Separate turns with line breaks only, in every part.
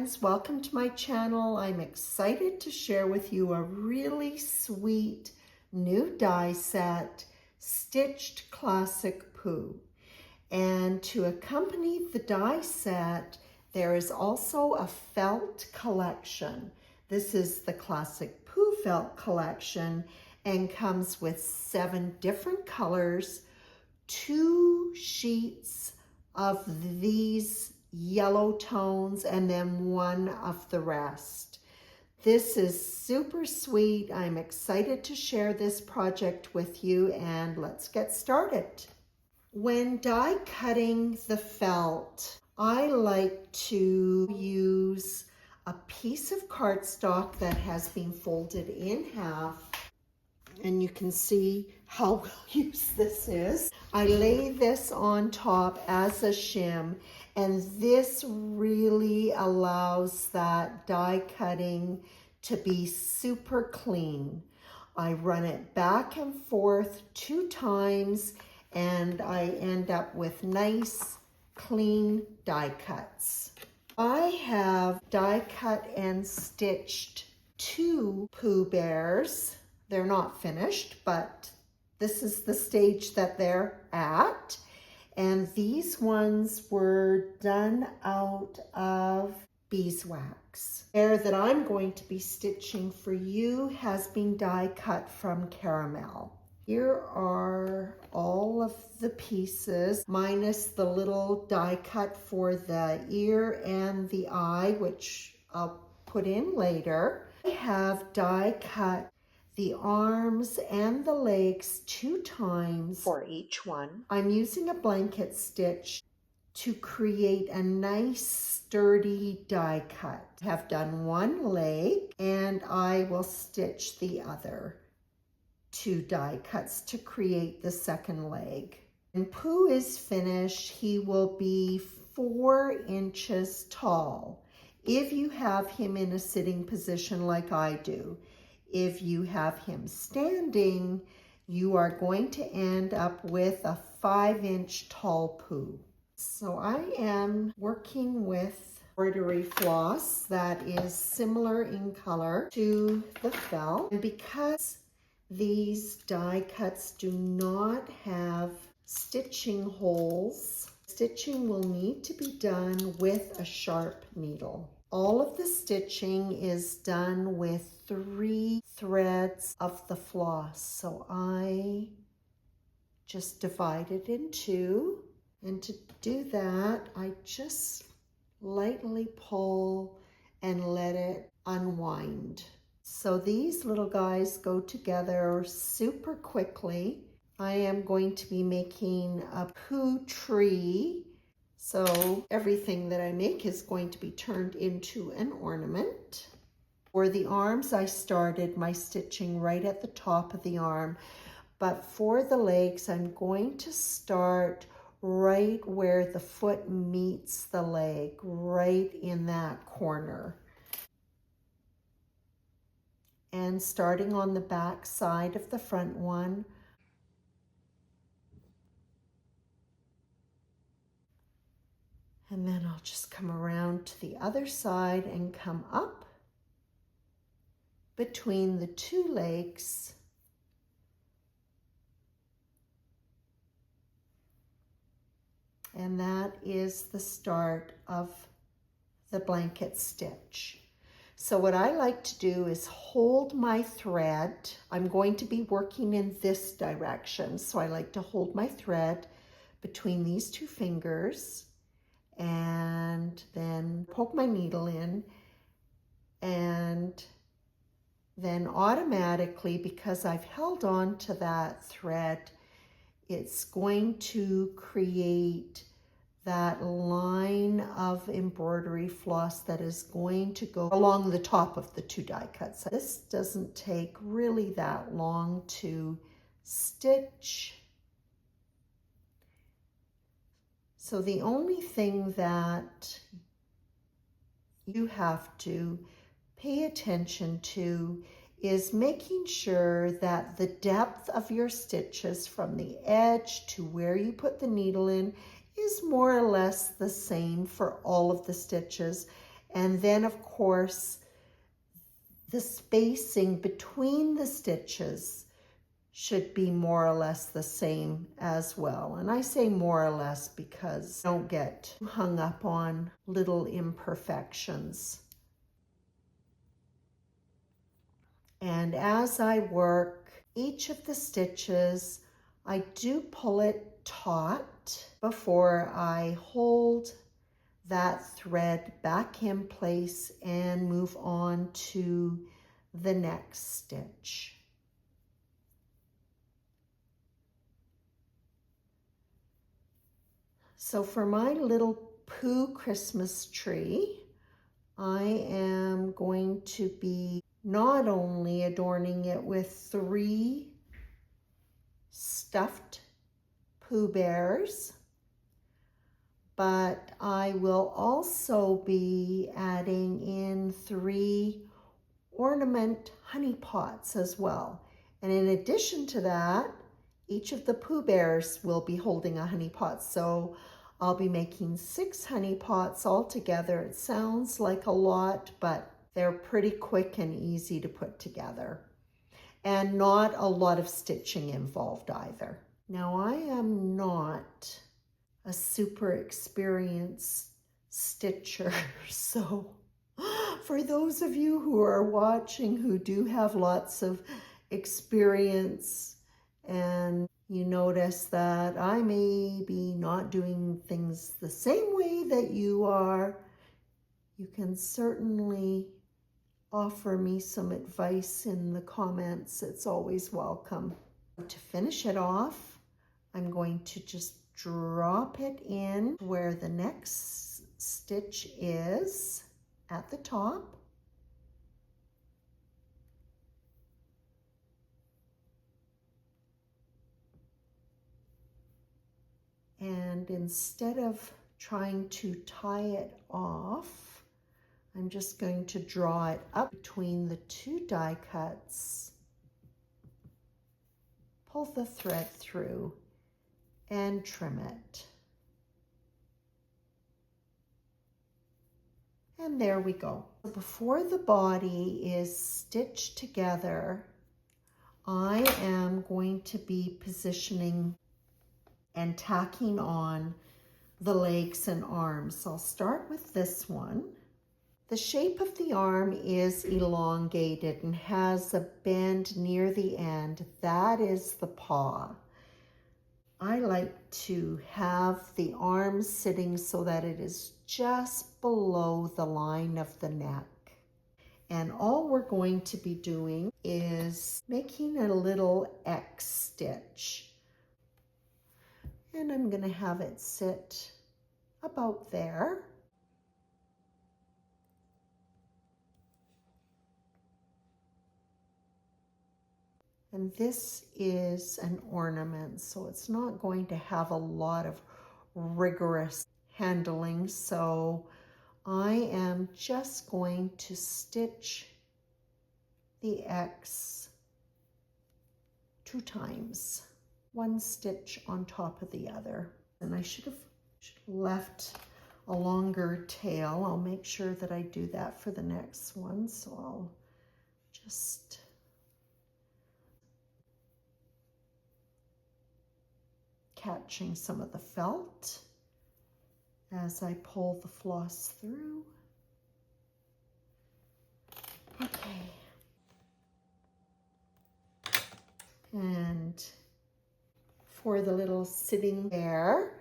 friends, welcome to my channel. I'm excited to share with you a really sweet new die set, Stitched Classic Pooh. And to accompany the die set, there is also a felt collection. This is the Classic Pooh felt collection and comes with 7 different colors, 2 sheets of these yellow tones, and then 1 of the rest. This is super sweet. I'm excited to share this project with you, and let's get started. When die cutting the felt, I like to use a piece of cardstock that has been folded in half, and you can see how well used this is. I lay this on top as a shim, and this really allows that die cutting to be super clean. I run it back and forth 2 times, and I end up with nice, clean die cuts. I have die cut and stitched 2 Pooh Bears. They're not finished, but this is the stage that they're at. And these ones were done out of beeswax. The bear that I'm going to be stitching for you has been die cut from caramel. Here are all of the pieces, minus the little die cut for the ear and the eye, which I'll put in later. I have die cut the arms and the legs 2 times for each one. I'm using a blanket stitch to create a nice sturdy die cut. I have done 1 leg, and I will stitch the other 2 die cuts to create the second leg. When Pooh is finished, he will be 4 inches tall if you have him in a sitting position like I do. If you have him standing, you are going to end up with a 5-inch tall Pooh. So I am working with embroidery floss that is similar in color to the felt. And because these die cuts do not have stitching holes, stitching will need to be done with a sharp needle. All of the stitching is done with 3 threads of the floss. So I just divide it in 2. And to do that, I just lightly pull and let it unwind. So these little guys go together super quickly. I am going to be making a Pooh tree. So everything that I make is going to be turned into an ornament. For the arms, I started my stitching right at the top of the arm. But for the legs, I'm going to start right where the foot meets the leg, right in that corner. And starting on the back side of the front one, and then I'll just come around to the other side and come up between the 2 legs. And that is the start of the blanket stitch. So what I like to do is hold my thread. I'm going to be working in this direction, so I like to hold my thread between these 2 fingers and then poke my needle in, and then automatically, because I've held on to that thread, it's going to create that line of embroidery floss that is going to go along the top of the 2 die cuts. This doesn't take really that long to stitch. So the only thing that you have to pay attention to is making sure that the depth of your stitches from the edge to where you put the needle in is more or less the same for all of the stitches, And then of course, the spacing between the stitches should be more or less the same as well. And I say more or less because don't get hung up on little imperfections. And as I work each of the stitches, I do pull it taut before I hold that thread back in place and move on to the next stitch. So for my little Pooh Christmas tree, I am going to be not only adorning it with 3 stuffed Pooh Bears, but I will also be adding in 3 ornament honey pots as well. And in addition to that, each of the Pooh Bears will be holding a honey pot. So I'll be making 6 honey pots altogether. It sounds like a lot, but they're pretty quick and easy to put together. And not a lot of stitching involved either. Now I am not a super experienced stitcher, so for those of you who are watching who do have lots of experience and you notice that I may be not doing things the same way that you are, you can certainly offer me some advice in the comments. It's always welcome. To finish it off, I'm going to just drop it in where the next stitch is at the top. And instead of trying to tie it off, I'm just going to draw it up between the 2 die cuts, pull the thread through, and trim it. And there we go. Before the body is stitched together, I am going to be positioning and tacking on the legs and arms. I'll start with this one. The shape of the arm is elongated and has a bend near the end. That is the paw. I like to have the arm sitting so that it is just below the line of the neck. And all we're going to be doing is making a little X stitch. And I'm going to have it sit about there. And this is an ornament, so it's not going to have a lot of rigorous handling. So I am just going to stitch the X 2 times, 1 stitch on top of the other. And I should have left a longer tail. I'll make sure that I do that for the next one. So I'll just catching some of the felt as I pull the floss through. Okay. And for the little sitting bear,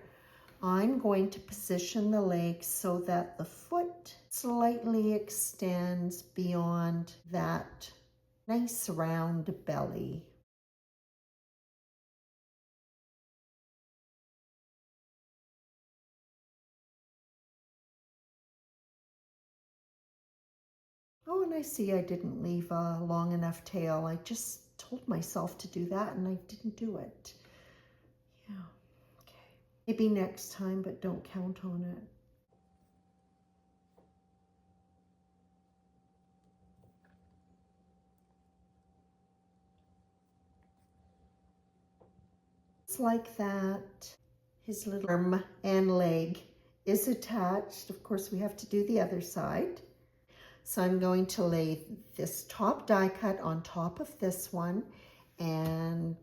I'm going to position the legs so that the foot slightly extends beyond that nice round belly. Oh, and I see I didn't leave a long enough tail. I just told myself to do that and I didn't do it. Yeah, okay. Maybe next time, but don't count on it. It's like that. His little arm and leg is attached. Of course, we have to do the other side. So I'm going to lay this top die cut on top of this one, and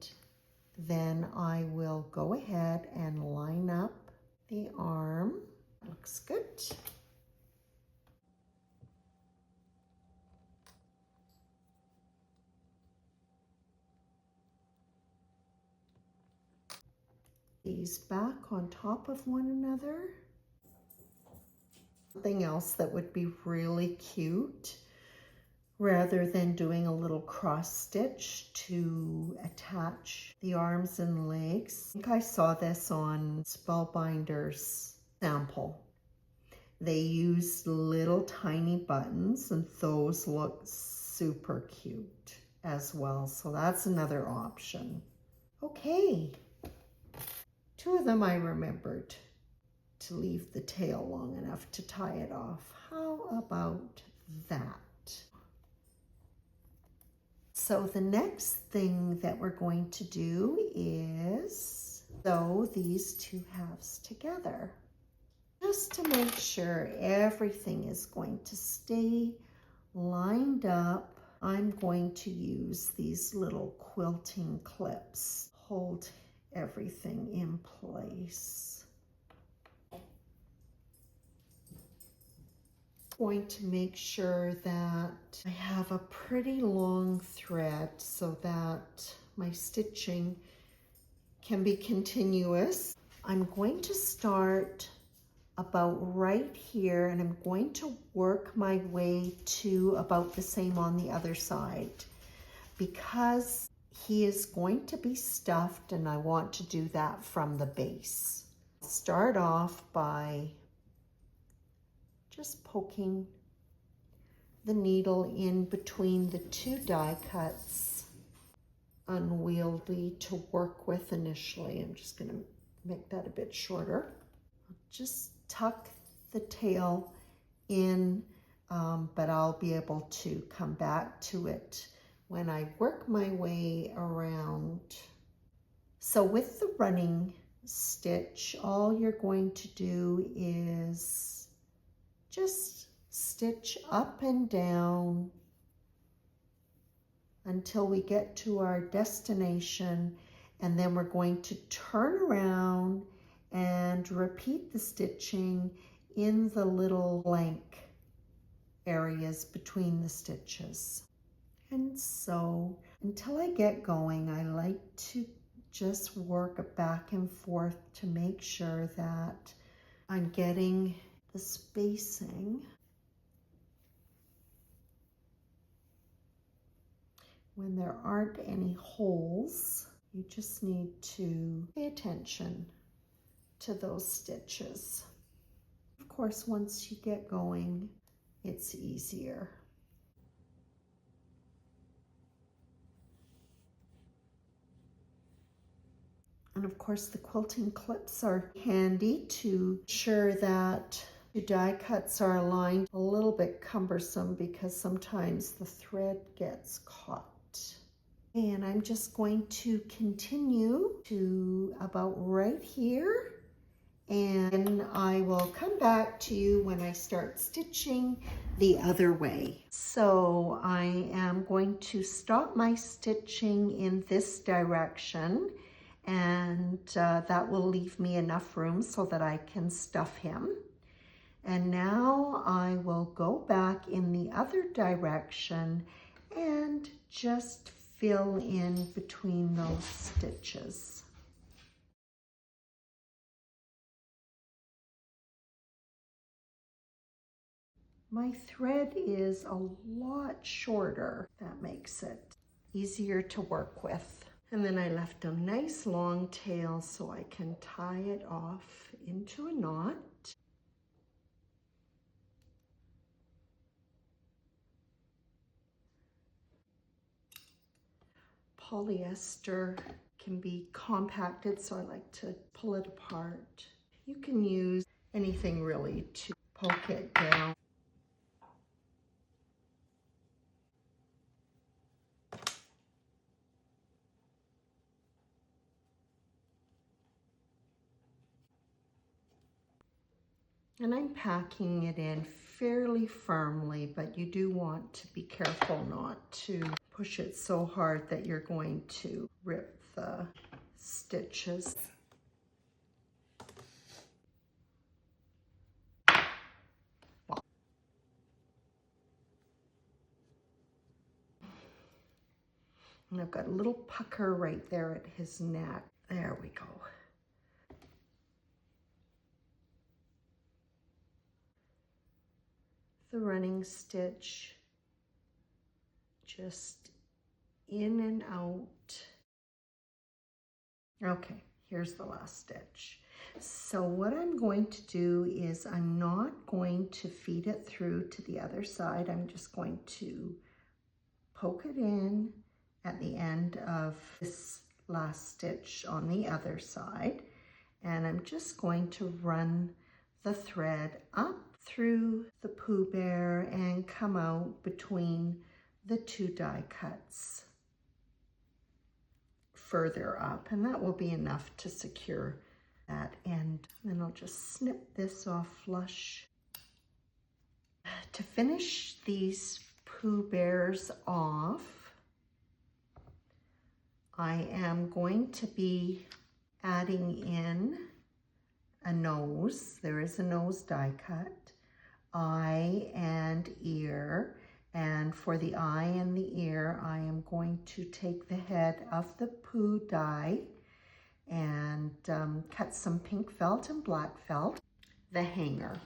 then I will go ahead and line up the arm. Looks good. These back on top of one another. Something else that would be really cute, rather than doing a little cross stitch to attach the arms and legs. I think I saw this on Spellbinders sample. They used little tiny buttons, and those look super cute as well. So that's another option. Okay, 2 of them I remembered to leave the tail long enough to tie it off. How about that? So the next thing that we're going to do is sew these 2 halves together, just to make sure everything is going to stay lined up. I'm going to use these little quilting clips, hold everything in place. Going to make sure that I have a pretty long thread so that my stitching can be continuous. I'm going to start about right here, and I'm going to work my way to about the same on the other side, because he is going to be stuffed and I want to do that from the base. Start off by just poking the needle in between the 2 die cuts. Unwieldy to work with initially. I'm just going to make that a bit shorter. Just tuck the tail in, but I'll be able to come back to it when I work my way around. So with the running stitch, all you're going to do is just stitch up and down until we get to our destination, and then we're going to turn around and repeat the stitching in the little blank areas between the stitches. And so until I get going, I like to just work back and forth to make sure that I'm getting the spacing. When there aren't any holes, you just need to pay attention to those stitches. Of course, once you get going, it's easier. And of course, the quilting clips are handy to ensure that the die cuts are aligned. A little bit cumbersome because sometimes the thread gets caught. And I'm just going to continue to about right here, and I will come back to you when I start stitching the other way. So I am going to stop my stitching in this direction, and that will leave me enough room so that I can stuff him. And now I will go back in the other direction and just fill in between those stitches. My thread is a lot shorter. That makes it easier to work with. And then I left a nice long tail so I can tie it off into a knot. Polyester can be compacted, so I like to pull it apart. You can use anything really to poke it down. And I'm packing it in fairly firmly, but you do want to be careful not to push it so hard that you're going to rip the stitches. And I've got a little pucker right there at his neck. There we go. The running stitch just in and out. Okay, here's the last stitch. So what I'm going to do is I'm not going to feed it through to the other side. I'm just going to poke it in at the end of this last stitch on the other side. And I'm just going to run the thread up through the Pooh Bear and come out between the two die cuts further up, and that will be enough to secure that end. Then I'll just snip this off flush. To finish these Pooh Bears off, I am going to be adding in a nose. There is a nose die cut, eye and ear. And for the eye and the ear, I am going to take the head of the Pooh die and cut some pink felt and black felt, the hanger.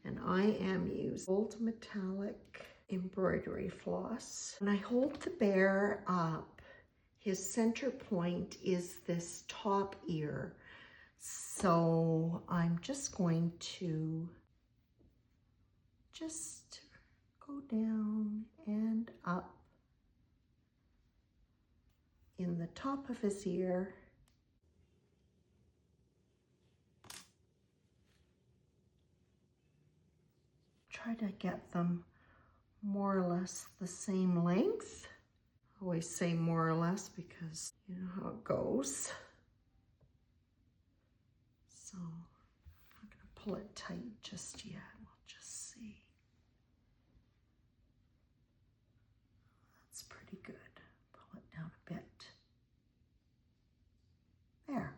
And I am using old metallic embroidery floss. When I hold the bear up, his center point is this top ear. So I'm just going to just go down and up in the top of his ear. Try to get them more or less the same length. I always say more or less because you know how it goes. So I'm not going to pull it tight just yet. We'll just see. That's pretty good. Pull it down a bit. There.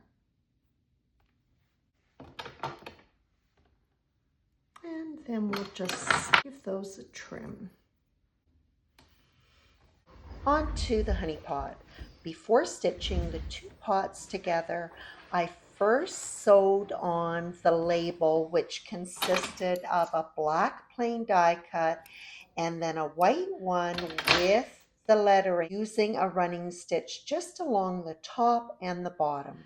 And then we'll just give those a trim. On to the honey pot. Before stitching the two pots together, I first sewed on the label, which consisted of a black plain die cut and then a white one with the lettering using a running stitch just along the top and the bottom.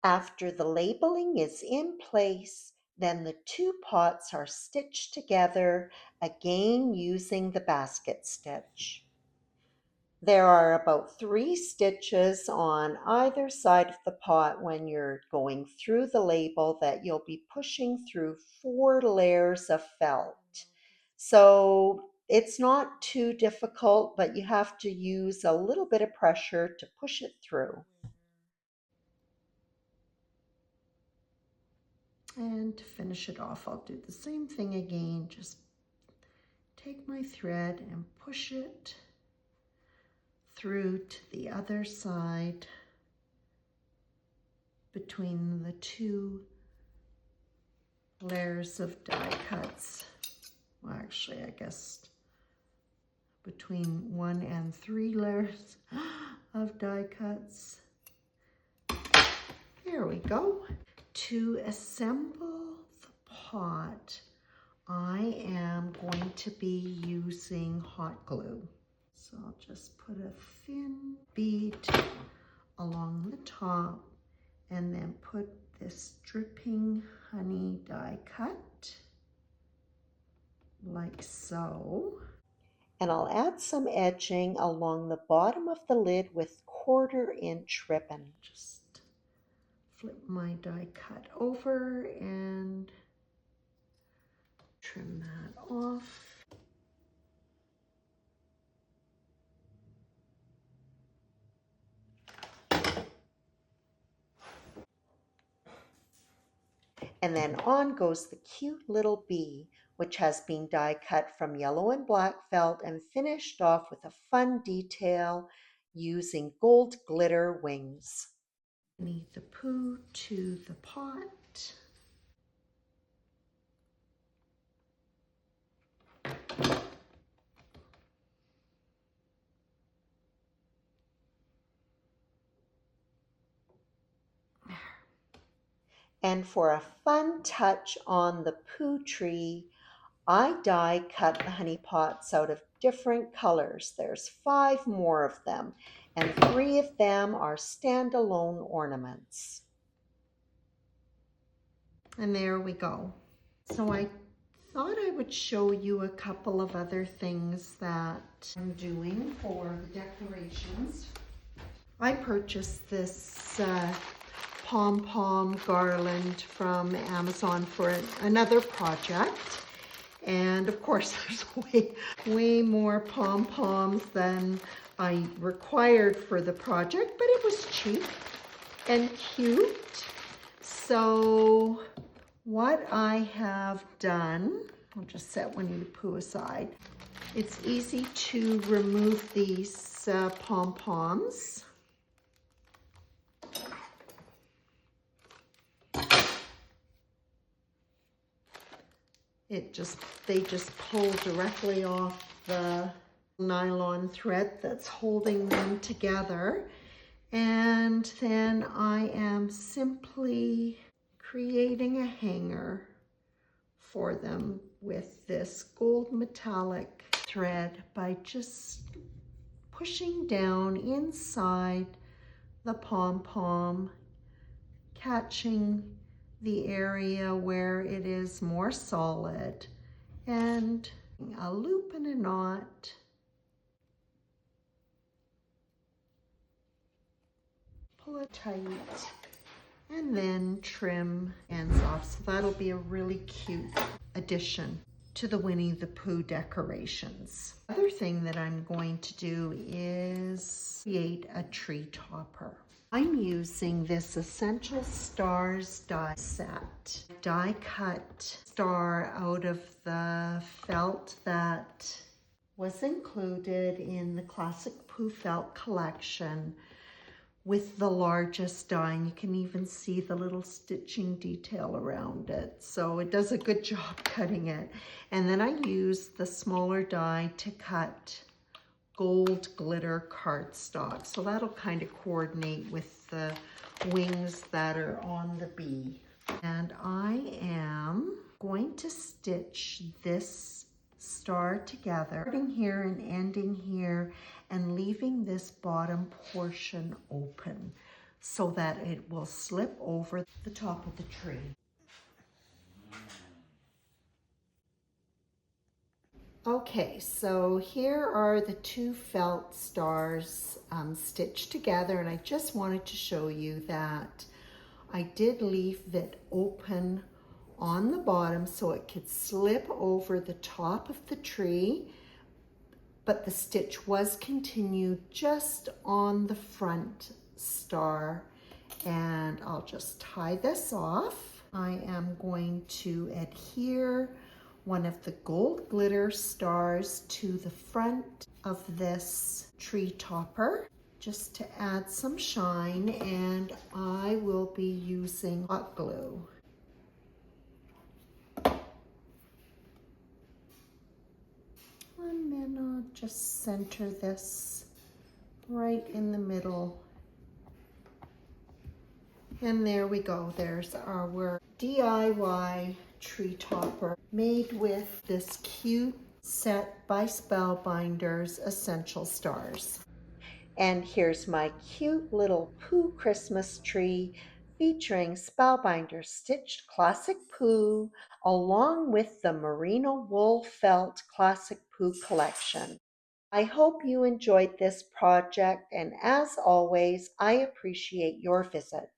After the labeling is in place, then the two pots are stitched together, again using the basket stitch. There are about 3 stitches on either side of the pot when you're going through the label that you'll be pushing through 4 layers of felt. So it's not too difficult, but you have to use a little bit of pressure to push it through. And to finish it off, I'll do the same thing again. Just take my thread and push it through to the other side between the 2 layers of die cuts. Well, actually, I guess between 1 and 3 layers of die cuts. There we go. To assemble the pot, I am going to be using hot glue. So I'll just put a thin bead along the top and then put this dripping honey die cut like so. And I'll add some edging along the bottom of the lid with 1/4 inch ribbon. Just flip my die cut over and trim that off. And then on goes the cute little bee which has been die cut from yellow and black felt and finished off with a fun detail using gold glitter wings. Winnie the Pooh to the pot. And for a fun touch on the Pooh tree, I die cut the honey pots out of different colors. There's 5 more of them, and 3 of them are standalone ornaments. And there we go. So I thought I would show you a couple of other things that I'm doing for the decorations. I purchased this pom-pom garland from Amazon for another project. And of course, there's way more pom-poms than I required for the project, but it was cheap and cute. So what I have done, I'll just set Winnie the Pooh aside. It's easy to remove these pom-poms. They just pull directly off the nylon thread that's holding them together. And then I am simply creating a hanger for them with this gold metallic thread by just pushing down inside the pom-pom, catching the area where it is more solid, and a loop and a knot. Pull it tight and then trim ends off. So that'll be a really cute addition to the Winnie the Pooh decorations. Other thing that I'm going to do is create a tree topper. I'm using this Essential Stars die set. Die cut star out of the felt that was included in the Classic Pooh felt collection with the largest die, and you can even see the little stitching detail around it. So it does a good job cutting it. And then I use the smaller die to cut gold glitter cardstock. So that'll kind of coordinate with the wings that are on the bee. And I am going to stitch this star together, starting here and ending here, and leaving this bottom portion open so that it will slip over the top of the tree. Okay, so here are the 2 felt stars stitched together, and I just wanted to show you that I did leave it open on the bottom so it could slip over the top of the tree, but the stitch was continued just on the front star. And I'll just tie this off. I am going to adhere one of the gold glitter stars to the front of this tree topper just to add some shine, and I will be using hot glue. And then I'll just center this right in the middle. And there we go. There's our DIY tree topper made with this cute set by Spellbinders Essential Stars. And here's my cute little Pooh Christmas tree featuring Spellbinders stitched Classic Pooh along with the Merino wool felt Classic Pooh collection. I hope you enjoyed this project, and as always, I appreciate your visit.